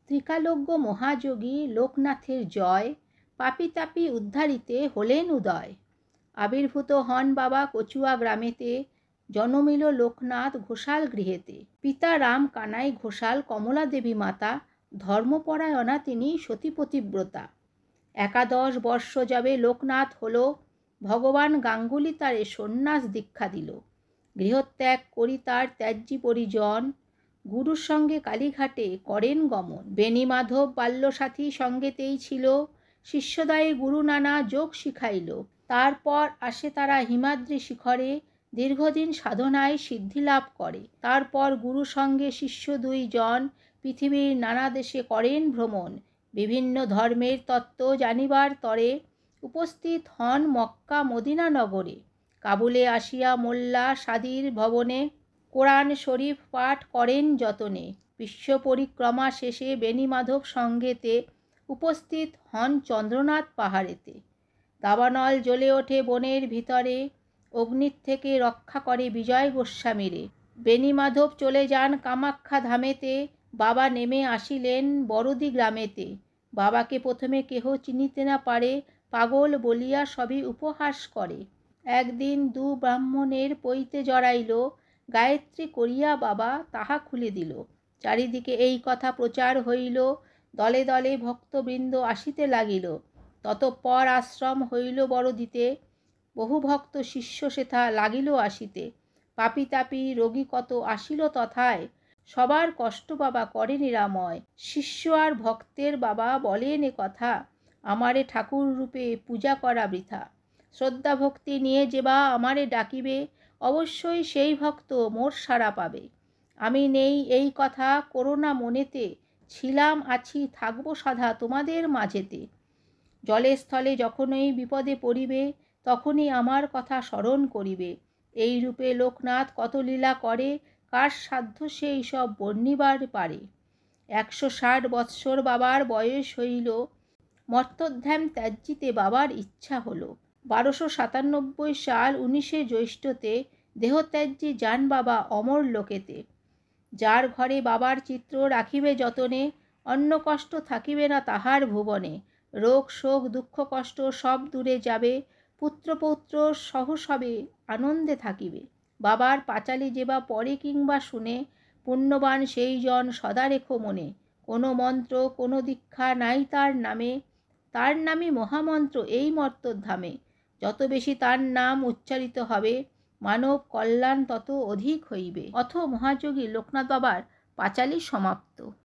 ত্রিকালজ্ঞ মহাযোগী লোকনাথের জয়, পাপী তাপী উদ্ধারিতে হলেন উদয়। আবির্ভূত হন বাবা কচুয়া গ্রামেতে, জন্মিল লোকনাথ ঘোষাল গৃহেতে। পিতা রাম কানাই ঘোষাল, কমলা দেবী মাতা, ধর্মপরায়ণা তিনি সতীপতিব্রতা। 11 বর্ষ যাবে লোকনাথ হল, ভগবান গাঙ্গুলি তারে সন্ন্যাস দীক্ষা দিল। গৃহত্যাগ করি তার ত্যাজ্যী পরিজন, গুরুর সঙ্গে কালীঘাটে করেন গমন। বেণীমাধব বাল্যসাথী সঙ্গেতেই ছিল, শিষ্যদায়ে গুরু নানা যোগ শিখাইল। তারপর আসে তারা হিমাদ্রি শিখরে, দীর্ঘদিন সাধনায় সিদ্ধি লাভ করে। তারপর গুরু সঙ্গে শিষ্য 2 জন, পৃথিবীর নানা দেশে করেন ভ্রমণ। বিভিন্ন ধর্মের তত্ত্ব জানিবার তরে, উপস্থিত হন মক্কা মদিনা নগরে। কাবুলে আসিয়া মোল্লা সাদির ভবনে, কোরআন শরীফ পাঠ করেন যতনে। বিশ্ব পরিক্রমা শেষে বেণীমাধব সঙ্গেতে, উপস্থিত হন চন্দ্রনাথ পাহাড়েতে। দাবানল জ্বলে ওঠে বনের ভিতরে, অগ্নির থেকে রক্ষা করে বিজয় গোস্বামীরে। বেণীমাধব চলে যান কামাখ্যা ধামেতে, বাবা নেমে আসিলেন বরদি গ্রামেতে। বাবাকে প্রথমে কেহ চিনিতে না পারে, পাগল বলিয়া সবই উপহাস করে। একদিন 2 ব্রাহ্মণের পইতে জড়াইল, গায়ত্রী করিয়া বাবা তাহা খুলে দিল। চারিদিকে এই কথা প্রচার হইল, দলে দলে ভক্তবৃন্দ আসিতে লাগিল। ততঃপর আশ্রম হইল বড়দিতে, বহু ভক্ত শিষ্য সেথা লাগিল আসিতে। পাপী তাপী রোগী কত আসিল তথায়, সবার কষ্ট বাবা করে নিরাময়। শিষ্য আর ভক্তের বাবা বলেন এ কথা, আমারে ঠাকুর রূপে পূজা করা বৃথা। শ্রদ্ধা ভক্তি নিয়ে যে বা আমারে ডাকিবে, অবশ্যই সেই ভক্ত মোর সাড়া পাবে। আমি নেই এই কথা করো না মনেতে, ছিলাম আছি থাকবো সদা তোমাদের মাঝেতে। জলে স্থলে যখনই বিপদে পড়িবে, তখনই আমার কথা স্মরণ করিবে। এই রূপে লোকনাথ কত লীলা করে, কার সাধ্য সেই সব বর্ণিবার পারে। 160 বৎসর বাবার বয়স হইল, মর্তধ্যান ত্যাজ্যিতে বাবার ইচ্ছা হলো। 1297 সাল 19 জ্যৈষ্ঠতে দেহত্যাজ্যে যান বাবা অমর লোকেতে। যার ঘরে বাবার চিত্র রাখিবে যতনে, অন্য কষ্ট থাকিবে না তাহার ভুবনে। রোগ শোক দুঃখ কষ্ট সব দূরে যাবে, পুত্র পৌত্র সহ সবে আনন্দে থাকিবে। বাবার পাঁচালী যেবা পড়ে কিংবা শুনে, পুণ্যবান সেই জন সদা রেখো মনে। কোনো মন্ত্র কোনো দীক্ষা নাই তার নামে, তার নামই মহামন্ত্র এই মর্তধামে। যত বেশি তার নাম উচ্চারিত হবে, মানব কল্যাণ তত অধিক হইবে। অথ মহাযোগী লোকনাথ বাবার পাঁচালী সমাপ্ত।